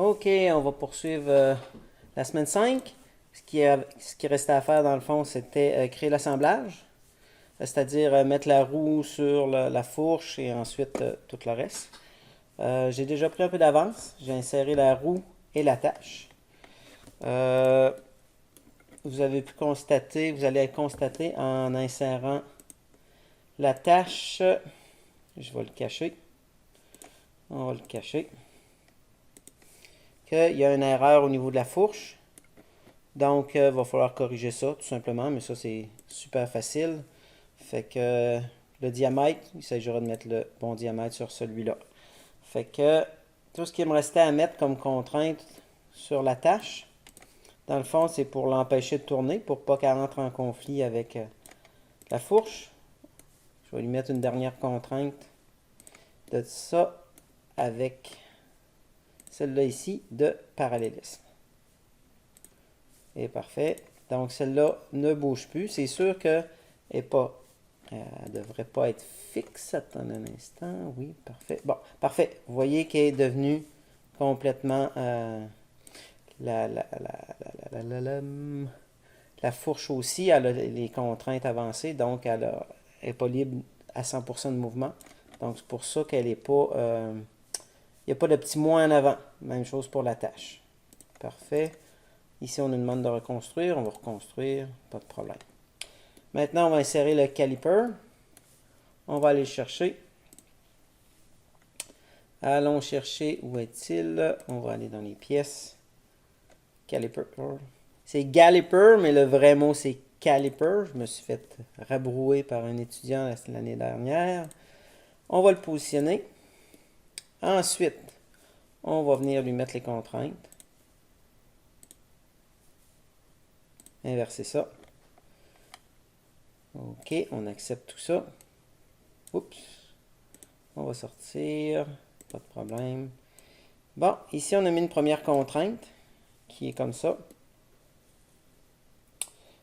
OK, on va poursuivre la semaine 5. Ce qui restait à faire dans le fond, c'était créer l'assemblage, c'est-à-dire mettre la roue sur la fourche et ensuite tout le reste. J'ai déjà pris un peu d'avance. J'ai inséré la roue et l'attache. Euh, vous avez pu constater, vous allez constater en insérant l'attache, je vais le cacher, on va le cacher, qu'il y a une erreur au niveau de la fourche. Donc, il va falloir corriger ça, tout simplement, mais ça, c'est super facile. Fait que le diamètre, il s'agira de mettre le bon diamètre sur celui-là. Fait que tout ce qui me restait à mettre comme contrainte sur la tâche, dans le fond, c'est pour l'empêcher de tourner, pour pas qu'elle entre en conflit avec la fourche. Je vais lui mettre une dernière contrainte de ça avec celle-là ici de parallélisme. Et parfait. Donc celle-là ne bouge plus. C'est sûr qu'elle ne devrait pas être fixe. Attendez un instant. Oui, parfait. Bon, parfait. Vous voyez qu'elle est devenue complètement la fourche aussi. Elle a les contraintes avancées, donc elle n'est pas libre à 100% de mouvement. Donc c'est pour ça qu'elle n'est pas... il n'y a pas de petit moins en avant. Même chose pour la tâche. Parfait. Ici, on nous demande de reconstruire. On va reconstruire. Pas de problème. Maintenant, on va insérer le caliper. On va aller le chercher. Allons chercher. Où est-il? On va aller dans les pièces. Caliper. C'est galliper, mais le vrai mot, c'est caliper. Je me suis fait rabrouer par un étudiant l'année dernière. On va le positionner. Ensuite, on va venir lui mettre les contraintes. Inverser ça. OK, on accepte tout ça. Oups. On va sortir. Pas de problème. Bon, ici, on a mis une première contrainte qui est comme ça.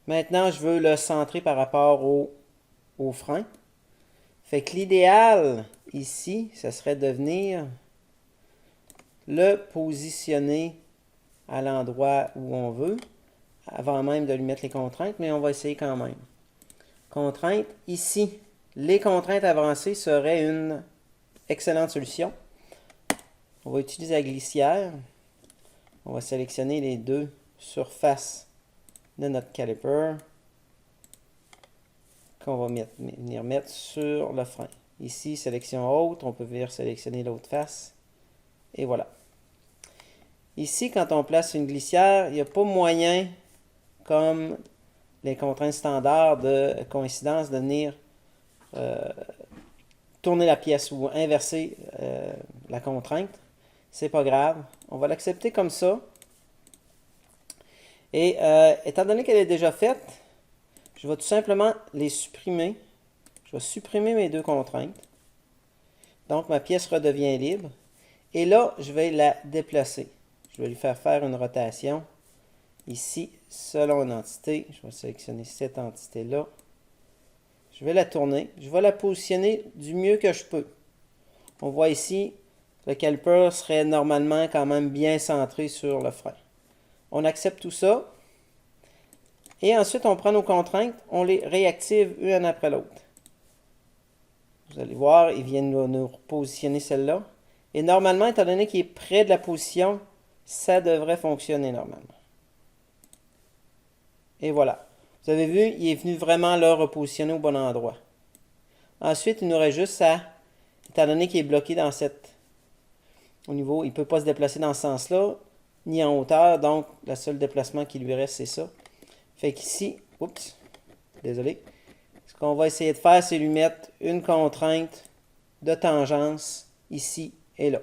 Maintenant, je veux le centrer par rapport au frein. Fait que l'idéal ici, ce serait de venir le positionner à l'endroit où on veut, avant même de lui mettre les contraintes, mais on va essayer quand même. Contrainte, ici, les contraintes avancées seraient une excellente solution. On va utiliser la glissière. On va sélectionner les deux surfaces de notre caliper qu'on va venir mettre sur le frein. Ici, sélection haute, on peut venir sélectionner l'autre face. Et voilà. Ici, quand on place une glissière, il n'y a pas moyen, comme les contraintes standards de coïncidence, de venir tourner la pièce ou inverser la contrainte. C'est pas grave. On va l'accepter comme ça. Et étant donné qu'elle est déjà faite, je vais tout simplement les supprimer. Je vais supprimer mes deux contraintes. Donc, ma pièce redevient libre. Et là, je vais la déplacer. Je vais lui faire une rotation. Ici, selon une entité, je vais sélectionner cette entité-là. Je vais la tourner. Je vais la positionner du mieux que je peux. On voit ici, le caliper serait normalement quand même bien centré sur le frein. On accepte tout ça. Et ensuite, on prend nos contraintes, on les réactive une après l'autre. Vous allez voir, il vient nous repositionner celle-là. Et normalement, étant donné qu'il est près de la position, ça devrait fonctionner normalement. Et voilà. Vous avez vu, il est venu vraiment là repositionner au bon endroit. Ensuite, il nous reste juste à, étant donné qu'il est bloqué dans au niveau, il ne peut pas se déplacer dans ce sens-là, ni en hauteur, donc le seul déplacement qui lui reste, c'est ça. Fait qu'ici, oups, désolé. Ce qu'on va essayer de faire, c'est lui mettre une contrainte de tangence ici et là.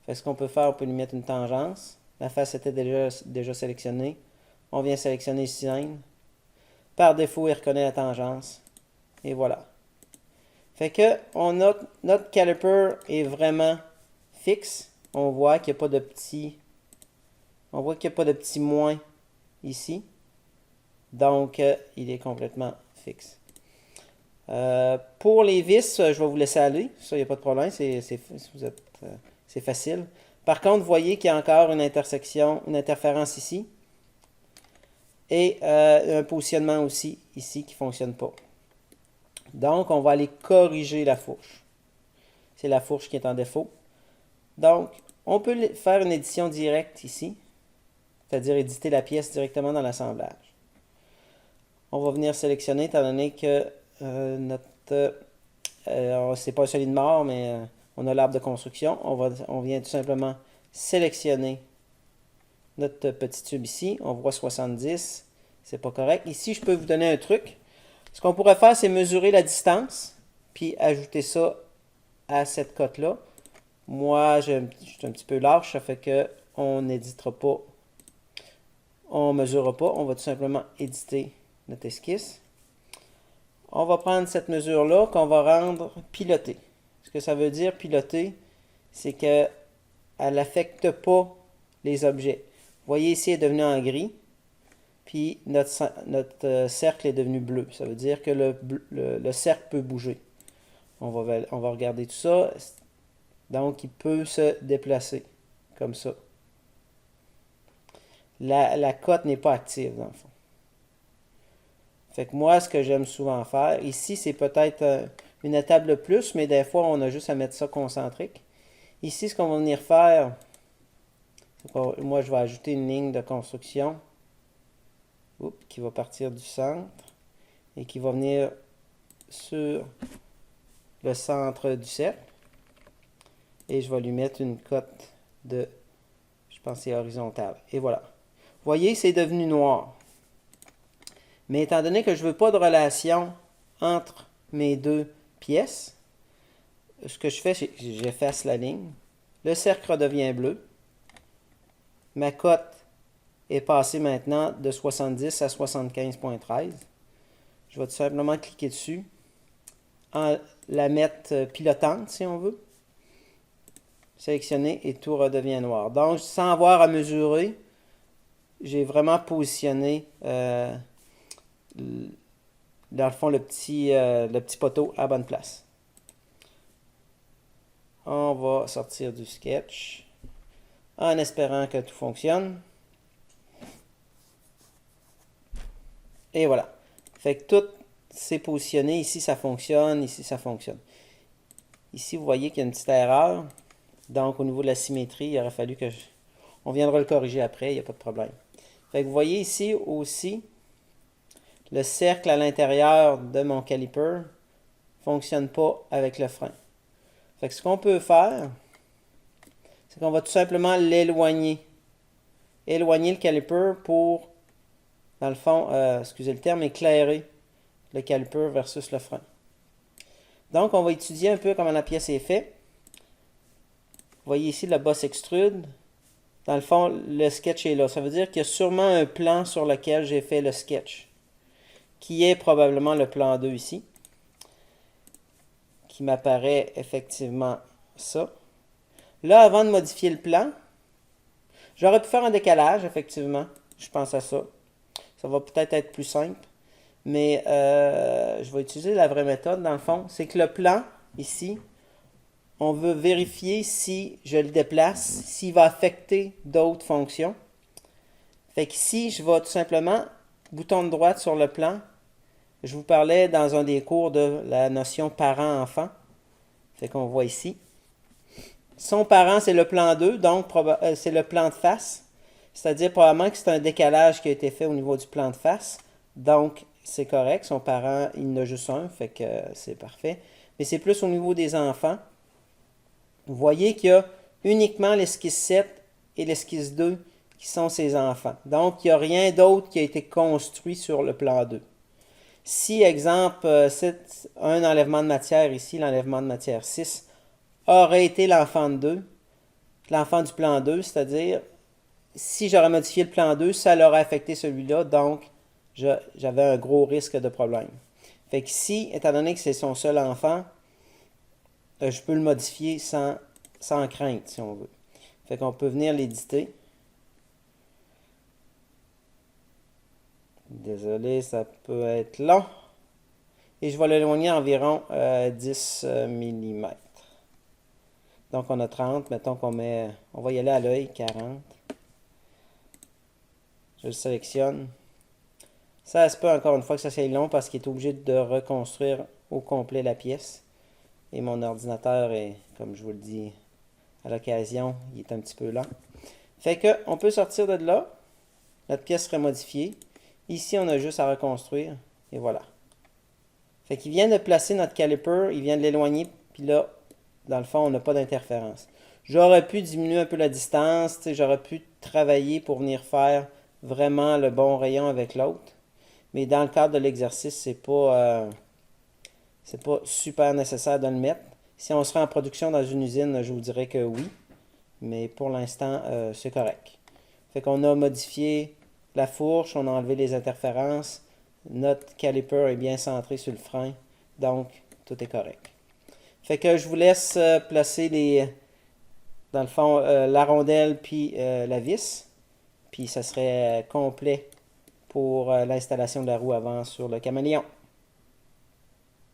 Fait ce qu'on peut faire, on peut lui mettre une tangence. La face était déjà sélectionnée. On vient sélectionner cylindre. Par défaut, il reconnaît la tangence. Et voilà. Fait que notre caliper est vraiment fixe. On voit qu'il n'y a pas de petit. On voit qu'il n'y a pas de petit moins ici. Donc, il est complètement fixe. Pour les vis, je vais vous laisser aller. Ça, il n'y a pas de problème. C'est facile. Par contre, vous voyez qu'il y a encore une intersection, une interférence ici. Et un positionnement aussi ici qui ne fonctionne pas. Donc, on va aller corriger la fourche. C'est la fourche qui est en défaut. Donc, on peut faire une édition directe ici, c'est-à-dire éditer la pièce directement dans l'assemblage. On va venir sélectionner, étant donné que c'est pas un solide mort, mais on a l'arbre de construction. On vient tout simplement sélectionner notre petit tube ici. On voit 70, c'est pas correct. Ici, je peux vous donner un truc. Ce qu'on pourrait faire, c'est mesurer la distance, puis ajouter ça à cette cote-là. Moi, je suis un petit peu large, ça fait qu'on n'éditera pas, on ne mesurera pas, on va tout simplement éditer notre esquisse. On va prendre cette mesure-là qu'on va rendre pilotée. Ce que ça veut dire piloter, c'est qu'elle n'affecte pas les objets. Vous voyez ici, elle est devenue en gris, puis notre cercle est devenu bleu. Ça veut dire que le cercle peut bouger. On va regarder tout ça. Donc, il peut se déplacer, comme ça. La cote n'est pas active, dans le fond. Fait que moi, ce que j'aime souvent faire, ici, c'est peut-être une étape de plus, mais des fois, on a juste à mettre ça concentrique. Ici, ce qu'on va venir faire, moi, je vais ajouter une ligne de construction qui va partir du centre et qui va venir sur le centre du cercle. Et je vais lui mettre une cote de, je pense que c'est horizontale. Et voilà. Vous voyez, c'est devenu noir. Mais étant donné que je ne veux pas de relation entre mes deux pièces, ce que je fais, c'est que j'efface la ligne. Le cercle redevient bleu. Ma cote est passée maintenant de 70 à 75,13. Je vais tout simplement cliquer dessus, la mettre pilotante si on veut. Sélectionner et tout redevient noir. Donc, sans avoir à mesurer, j'ai vraiment positionné, dans le fond, le petit poteau à bonne place. On va sortir du sketch en espérant que tout fonctionne. Et voilà. Fait que tout s'est positionné. Ici, ça fonctionne. Ici, ça fonctionne. Ici, vous voyez qu'il y a une petite erreur. Donc, au niveau de la symétrie, il aurait fallu que on viendra le corriger après, il n'y a pas de problème. Fait que vous voyez ici aussi, le cercle à l'intérieur de mon caliper ne fonctionne pas avec le frein. Fait que ce qu'on peut faire, c'est qu'on va tout simplement l'éloigner. Éloigner le caliper pour, dans le fond, excusez le terme, éclairer le caliper versus le frein. Donc, on va étudier un peu comment la pièce est faite. Vous voyez ici le boss extrude. Dans le fond, le sketch est là. Ça veut dire qu'il y a sûrement un plan sur lequel j'ai fait le sketch, qui est probablement le plan 2 ici, qui m'apparaît effectivement ça. Là, avant de modifier le plan, j'aurais pu faire un décalage, effectivement. Je pense à ça. Ça va peut-être être plus simple. Mais je vais utiliser la vraie méthode, dans le fond. C'est que le plan, ici, on veut vérifier si je le déplace, s'il va affecter d'autres fonctions. Fait qu'ici, je vais tout simplement, bouton de droite sur le plan. Je vous parlais dans un des cours de la notion parent-enfant. Fait qu'on voit ici. Son parent, c'est le plan 2, donc c'est le plan de face. C'est-à-dire probablement que c'est un décalage qui a été fait au niveau du plan de face. Donc, c'est correct. Son parent, il en a juste un, fait que c'est parfait. Mais c'est plus au niveau des enfants. Vous voyez qu'il y a uniquement l'esquisse 7 et l'esquisse 2 qui sont ses enfants. Donc, il n'y a rien d'autre qui a été construit sur le plan 2. Si, exemple, c'est un enlèvement de matière ici, l'enlèvement de matière 6, aurait été l'enfant de 2, l'enfant du plan 2, c'est-à-dire, si j'aurais modifié le plan 2, ça l'aurait affecté celui-là, donc j'avais un gros risque de problème. Fait que si, étant donné que c'est son seul enfant, je peux le modifier sans crainte, si on veut. Fait qu'on peut venir l'éditer. Désolé, ça peut être long. Et je vais l'éloigner environ 10 mm. Donc, on a 30. Mettons qu'on met... On va y aller à l'œil, 40. Je le sélectionne. Ça se peut encore une fois que ça soit long parce qu'il est obligé de reconstruire au complet la pièce. Et mon ordinateur est, comme je vous le dis à l'occasion, il est un petit peu lent. Fait que on peut sortir de là. Notre pièce serait modifiée. Ici, on a juste à reconstruire. Et voilà. Fait qu'il vient de placer notre caliper, il vient de l'éloigner, puis là, dans le fond, on n'a pas d'interférence. J'aurais pu diminuer un peu la distance, j'aurais pu travailler pour venir faire vraiment le bon rayon avec l'autre. Mais dans le cadre de l'exercice, c'est pas super nécessaire de le mettre. Si on serait en production dans une usine, je vous dirais que oui. Mais pour l'instant, c'est correct. Fait qu'on a modifié la fourche, on a enlevé les interférences. Notre caliper est bien centré sur le frein. Donc, tout est correct. Fait que je vous laisse placer dans le fond, la rondelle puis la vis. Puis ça serait complet pour l'installation de la roue avant sur le caméléon.